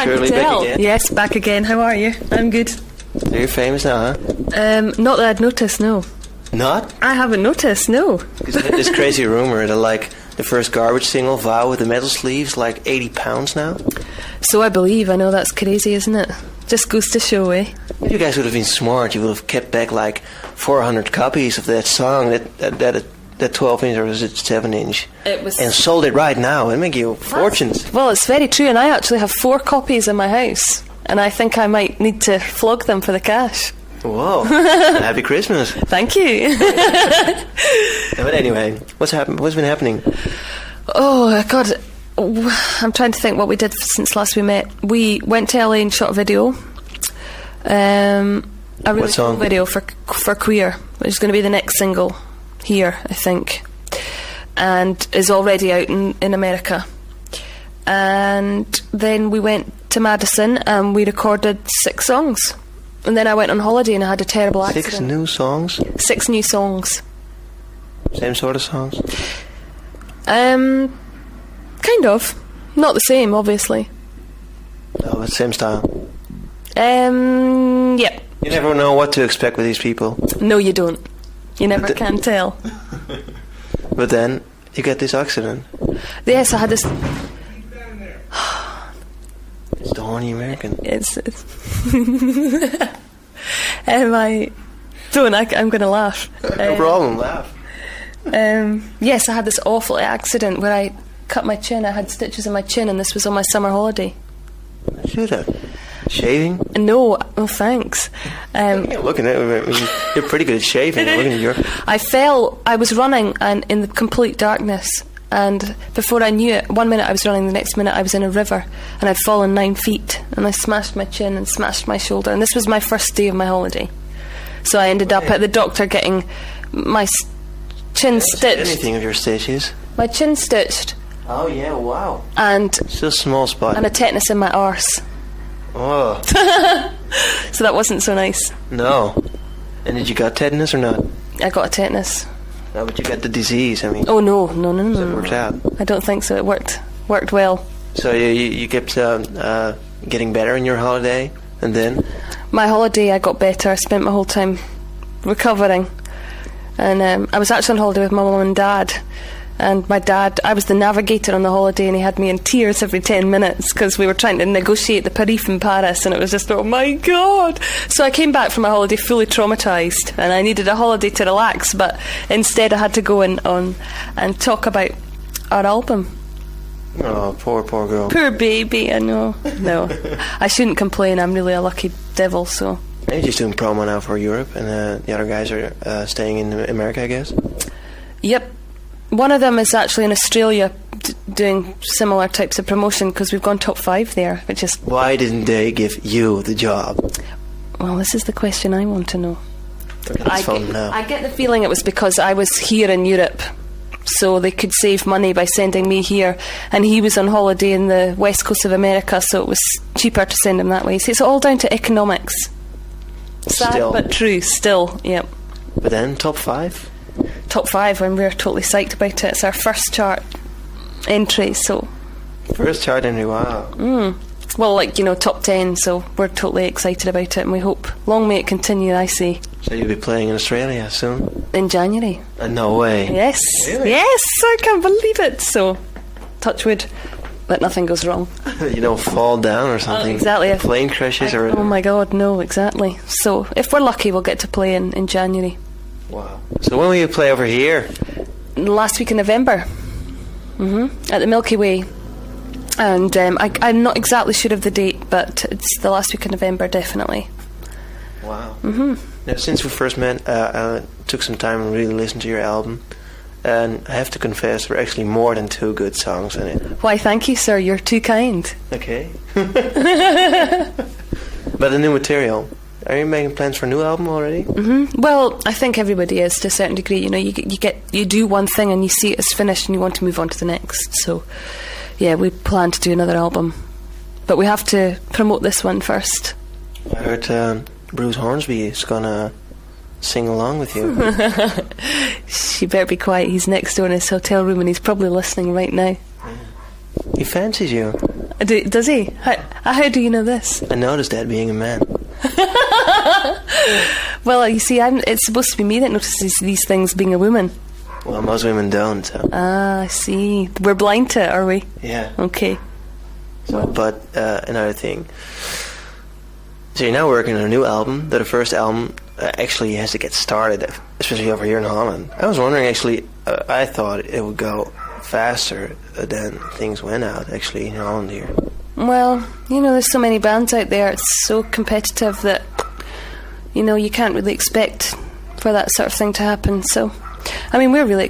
Shirley, back again? Yes, back again. How are you? I'm good. So you're famous now, huh? Not that I'd noticed, no. Not? I haven't noticed, no. Because I had this crazy rumour that, like, the first Garbage single, Vow with the metal sleeves, like £80 now. So I believe. I know that's crazy, isn't it? Just goes to show, eh? If you guys would have been smart, you would have kept back, like, 400 copies of that song, that 12-inch, or was it 7-inch? It was... And sold it right now. It'd make you fortunes. Well, it's very true, and I actually have 4 copies in my house. And I think I might need to flog them for the cash. Whoa. Happy Christmas. Thank you. But anyway, what's been happening? Oh, God. I'm trying to think what we did since last we met. We went to LA and shot a video. A really What song? cool video for Queer, which is going to be the next single here, I think. And is already out in America. And then we went to Madison and we recorded 6 songs. And then I went on holiday and I had a terrible accident. 6 new songs? 6 new songs. Same sort of songs? Kind of. Not the same, obviously. No, but same style. Yeah. You never know what to expect with these people. No, you don't. You never can tell. But then, you get this accident. Yes, I had this... It's the horny American. It's I'm going to laugh. No problem, laugh. Yes, I had this awful accident where I cut my chin. I had stitches in my chin, and this was on my summer holiday. Should have. Shaving? No, oh thanks. Looking at it, you're pretty good at shaving. Looking at your... I was running and in the complete darkness, and before I knew it, 1 minute I was running, the next minute I was in a river, and I'd fallen 9 feet, and I smashed my chin and smashed my shoulder, and this was my first day of my holiday. So I ended up at the doctor getting my chin stitched. Anything of your stitches? My chin stitched. Oh yeah, wow. And still a small spot. And a tetanus in my arse. Oh. So that wasn't so nice. No. And did you got tetanus or not? I got a tetanus. No, but you got the disease, I mean. Oh no. So it worked out. I don't think so. It worked well. So you kept getting better in your holiday, and then? My holiday, I got better. I spent my whole time recovering. And I was actually on holiday with my mum and dad. And my dad, I was the navigator on the holiday, and he had me in tears every 10 minutes because we were trying to negotiate the Paris in Paris, and it was just, oh my God. So I came back from my holiday fully traumatised, and I needed a holiday to relax, but instead I had to go on and talk about our album. Oh, poor girl. Poor baby, I know. No, I shouldn't complain. I'm really a lucky devil, so. You're just doing promo now for Europe, and the other guys are staying in America, I guess? Yep. One of them is actually in Australia doing similar types of promotion because we've gone top 5 there, which is... Why didn't they give you the job? Well, this is the question I want to know. I get the feeling it was because I was here in Europe, so they could save money by sending me here, and he was on holiday in the west coast of America, so it was cheaper to send him that way. So it's all down to economics. Sad but true, still, yep. But then, top 5? Top 5, and we're totally psyched about it. It's our first chart entry, so... First chart entry, wow. Well, top 10, so we're totally excited about it, and we hope long may it continue, I say. So you'll be playing in Australia soon? In January. No way. Yes. Really? Yes, I can't believe it. So, touch wood, that nothing goes wrong. You don't fall down or something? Exactly. Plane crashes or... Oh my God, no, exactly. So, if we're lucky, we'll get to play in January. Wow. So when will you play over here? Last week in November. At the Milky Way. And I'm not exactly sure of the date, but it's the last week in November, definitely. Wow. Now, since we first met, I took some time and really listened to your album. And I have to confess, there are actually more than 2 good songs in it. Why, thank you, sir. You're too kind. Okay. But the new material... Are you making plans for a new album already? Well, I think everybody is to a certain degree. You do one thing and you see it as finished and you want to move on to the next. So, yeah, we plan to do another album, but we have to promote this one first. I heard Bruce Hornsby is gonna sing along with you. She better be quiet. He's next door in his hotel room and he's probably listening right now. He fancies you. Does he? How do you know this? I noticed that being a man. Well, you see, it's supposed to be me that notices these things being a woman. Well, most women don't. So. Ah, I see. We're blind to it, are we? Yeah. Okay. So, but another thing. So you're now working on a new album. The first album actually has to get started, especially over here in Holland. I was wondering, actually, I thought it would go faster than things went out, actually, in Holland here. Well, there's so many bands out there. It's so competitive that, you can't really expect for that sort of thing to happen. So, I mean, we're really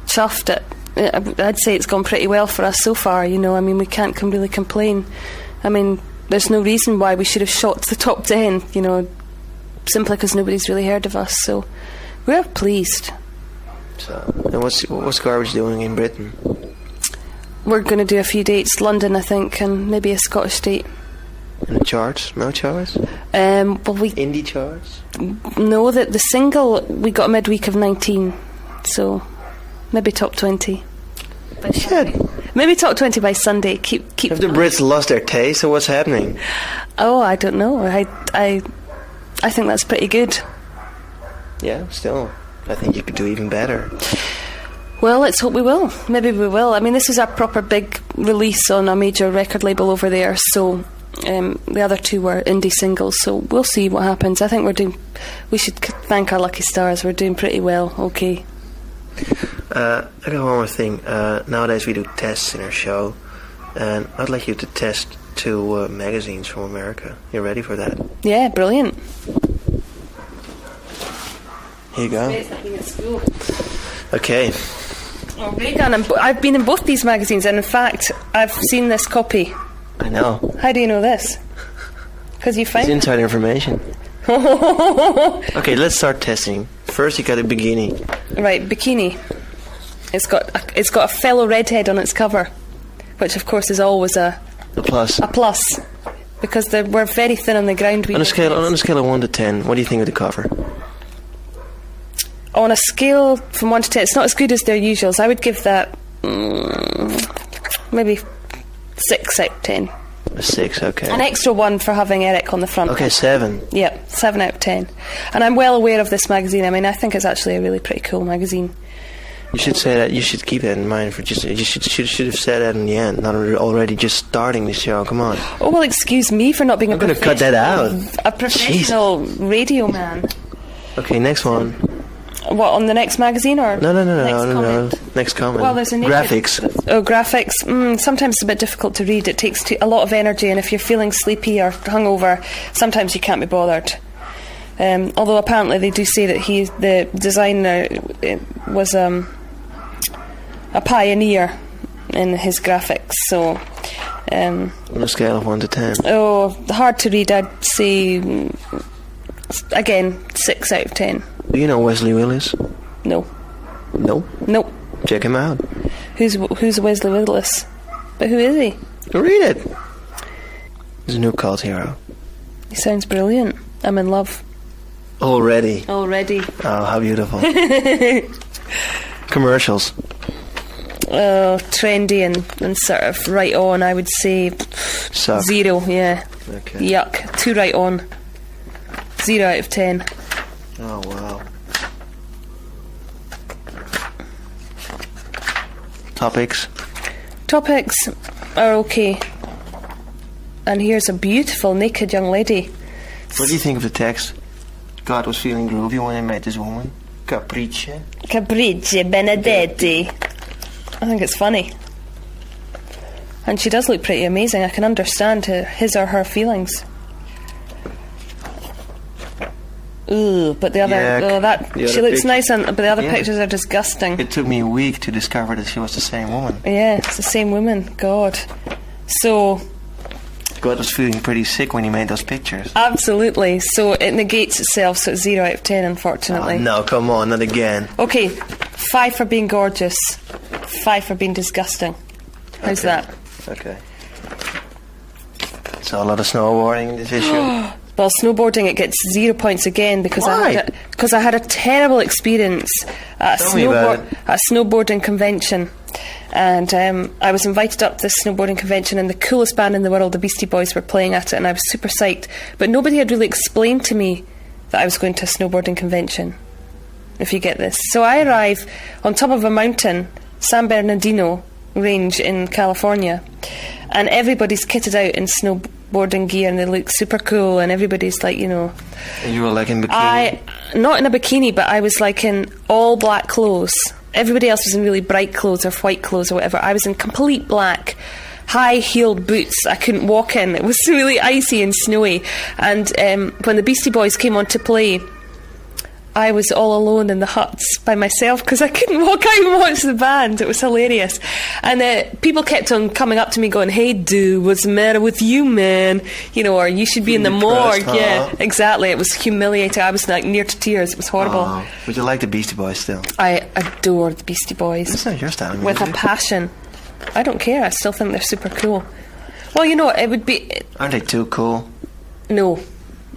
chuffed at. I'd say it's gone pretty well for us so far. I mean, we can't really complain. I mean, there's no reason why we should have shot to the top 10. Simply because nobody's really heard of us. So, we're pleased. So, and what's Garbage doing in Britain? We're going to do a few dates, London, I think, and maybe a Scottish date. And the charts? No charts? Well, Indie charts? No, the single, we got a midweek of 19, so maybe top 20. Shit. Maybe top 20 by Sunday. Keep. Have the Brits lost their taste, or what's happening? Oh, I don't know. I think that's pretty good. Yeah, still. I think you could do even better. Well, let's hope we will. Maybe we will. I mean, this is a proper big release on a major record label over there, so the other two were indie singles, so we'll see what happens. I think we should thank our lucky stars. We're doing pretty well, okay. I got one more thing. Nowadays we do tests in our show, and I'd like you to test 2 magazines from America. You ready for that? Yeah, brilliant. Here you go. Okay. Oh, RAYGUN, I've been in both these magazines, and in fact, I've seen this copy. I know. How do you know this? Because you found it's inside information. Okay, let's start testing. First, you got a bikini. Right, bikini. It's got a fellow redhead on its cover, which of course is always a plus. A plus, because we're very thin on the ground. On a scale of 1 to 10, what do you think of the cover? On a scale from 1 to 10, it's not as good as their usuals. I would give that maybe 6 out of 10. A 6, okay. An extra 1 for having Eric on the front. Okay, 7. Yeah, 7 out of 10. And I'm well aware of this magazine. I mean, I think it's actually a really pretty cool magazine. You should say that. You should keep that in mind. You should have said that in the end, not already just starting the show. Come on. Oh well, excuse me for not being I'm going to cut that out. A professional radio man. Okay, next one. What, on the next magazine or no. Next comment. Well, there's a graphics. Oh, graphics. Sometimes it's a bit difficult to read. It takes a lot of energy, and if you're feeling sleepy or hungover, sometimes you can't be bothered. Although apparently they do say that the designer was a pioneer in his graphics. So, on a scale of 1 to 10. Oh, hard to read. I'd say again 6 out of 10. Do you know Wesley Willis? No. No? Nope. Check him out. Who's Wesley Willis? But who is he? Read it. He's a new cult hero. He sounds brilliant. I'm in love. Already. Oh, how beautiful. Commercials. Oh, trendy and sort of right on, I would say. Suck. 0, yeah. Okay. Yuck. 2 right on. 0 out of 10. Oh, wow. Topics are okay. And here's a beautiful naked young lady. What do you think of the text? God was feeling groovy when he met this woman. Capricci Benedetti. I think it's funny. And she does look pretty amazing. I can understand his or her feelings. Ooh, but the other, she looks picture. Nice, but the other pictures are disgusting. It took me a week to discover that she was the same woman. Yeah, it's the same woman. God. So... God was feeling pretty sick when he made those pictures. Absolutely. So it negates itself, so it's 0 out of 10, unfortunately. Oh, no, come on, not again. Okay, 5 for being gorgeous, 5 for being disgusting. How's that? Okay. So a lot of snowboarding in this issue. Well, snowboarding, it gets 0 points again because I had a terrible experience at a snowboarding convention. And I was invited up to this snowboarding convention, and the coolest band in the world, the Beastie Boys, were playing at it, and I was super psyched. But nobody had really explained to me that I was going to a snowboarding convention, if you get this. So I arrive on top of a mountain, San Bernardino range in California, and everybody's kitted out in snowboarding gear, and they look super cool, and everybody's like, you know... And you were like in bikini? Not in a bikini, but I was like in all black clothes. Everybody else was in really bright clothes or white clothes or whatever. I was in complete black, high-heeled boots I couldn't walk in. It was really icy and snowy. And when the Beastie Boys came on to play, I was all alone in the huts by myself because I couldn't walk out and watch the band. It was hilarious. And people kept on coming up to me going, "Hey, dude, what's the matter with you, man?" You know, or "You should be in the morgue." Huh? Yeah, exactly. It was humiliating. I was like near to tears. It was horrible. Oh, would you like the Beastie Boys still? I adore the Beastie Boys. That's not your style. With a passion. I don't care. I still think they're super cool. Well, you know, it would be... Aren't they too cool? No.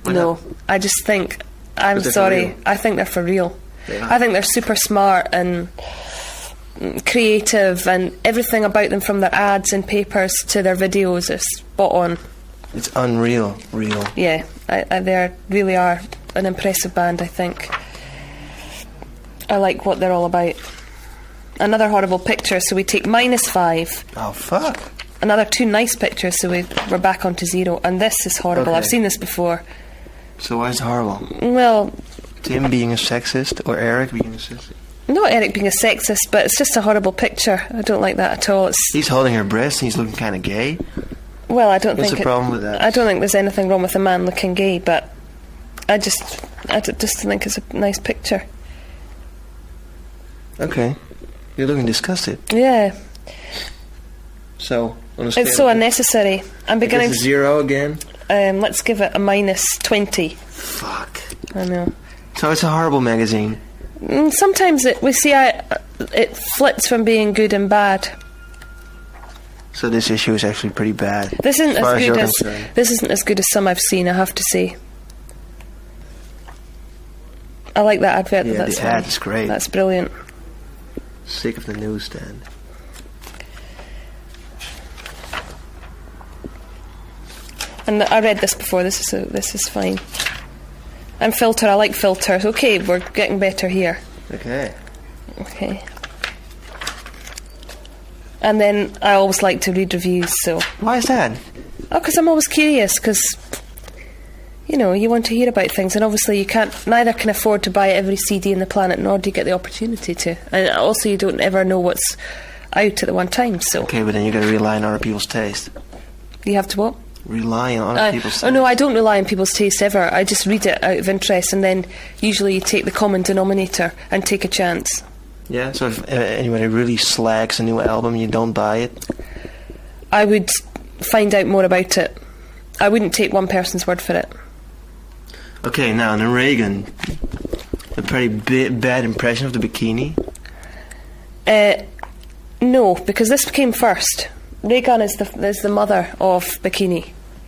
No. I just think... I'm sorry. I think they're for real. Yeah. I think they're super smart and creative, and everything about them, from their ads and papers to their videos, is spot on. It's unreal, real. Yeah, they really are an impressive band, I think. I like what they're all about. Another horrible picture, so we take -5. Oh, fuck. Another 2 nice pictures, so we're back onto 0. And this is horrible. Okay. I've seen this before. So why is it horrible? Well... Tim being a sexist, or Eric being a sexist? Not Eric being a sexist, but it's just a horrible picture. I don't like that at all. He's holding her breast and he's looking kind of gay. Well, I don't think... What's the problem with that? I don't think there's anything wrong with a man looking gay, but I just think it's a nice picture. Okay. You're looking disgusted. Yeah. So, it's so unnecessary. I'm beginning... This is 0 again? Let's give it a -20. Fuck. I know. So it's a horrible magazine. Sometimes it flits from being good and bad. So this issue is actually pretty bad. This isn't as good as some I've seen, I have to say. I like that advert. Yeah, the ad is great. That's brilliant. Sick of the newsstand. And I read this before. This is fine. And filter. I like filters. Okay, we're getting better here. Okay. And then I always like to read reviews. So why is that? Oh, because I'm always curious. Because you know, you want to hear about things, and obviously you neither can afford to buy every CD in the planet, nor do you get the opportunity to. And also, you don't ever know what's out at the one time. So okay, but then you got to rely on other people's taste. You have to what? Rely on other people's taste. Oh no, I don't rely on people's taste ever. I just read it out of interest, and then usually you take the common denominator and take a chance. Yeah, so if anybody really slags a new album, you don't buy it? I would find out more about it. I wouldn't take one person's word for it. Okay, now, in Reagan, a pretty bad impression of the bikini? No, because this came first. Reagan is the mother of bikini.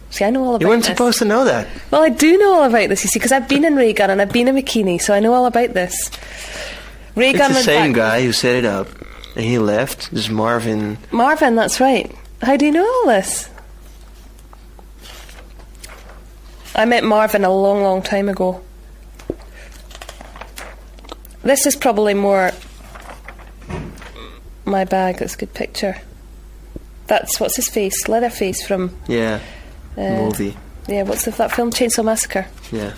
See, I know all about this. You weren't supposed to know that. Well, I do know all about this, you see, because I've been in Reagan and I've been in bikini, so I know all about this. Reagan, it's the same guy who set it up, and he left. This is Marvin. Marvin, that's right. How do you know all this? I met Marvin a long, long time ago. This is probably more my bag. That's a good picture. That's, what's his face? Leatherface from... Yeah, movie. Yeah, what's that film? Chainsaw Massacre. Yeah.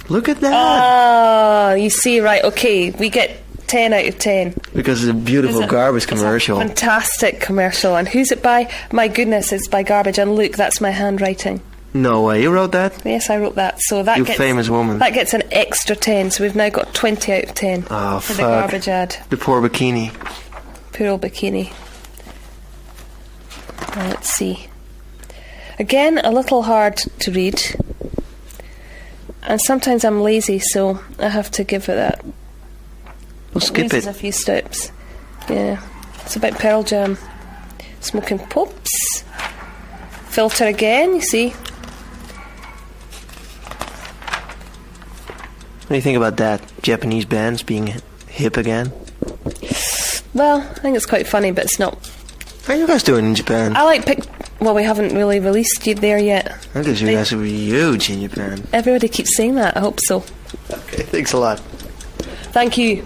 Look at that! Oh, you see, right, okay, we get 10 out of 10. Because it's a beautiful garbage commercial. It's a fantastic commercial. And who's it by? My goodness, it's by Garbage. And look, that's my handwriting. No way, you wrote that? Yes, I wrote that. So that gets, famous woman. That gets an extra 10, so we've now got 20 out of 10 for the Garbage ad. The poor bikini. Poor old bikini. Now, let's see. Again, a little hard to read. And sometimes I'm lazy, so I have to give it that. We'll skip it. A few steps. Yeah. It's about Pearl Jam. Smoking Pops. Filter again, you see. What do you think about that? Japanese bands being hip again? Well, I think it's quite funny, but it's not. How are you guys doing in Japan? I like well, we haven't really released you there yet. I guess you guys will be huge in Japan. Everybody keeps saying that. I hope so. Okay, thanks a lot. Thank you.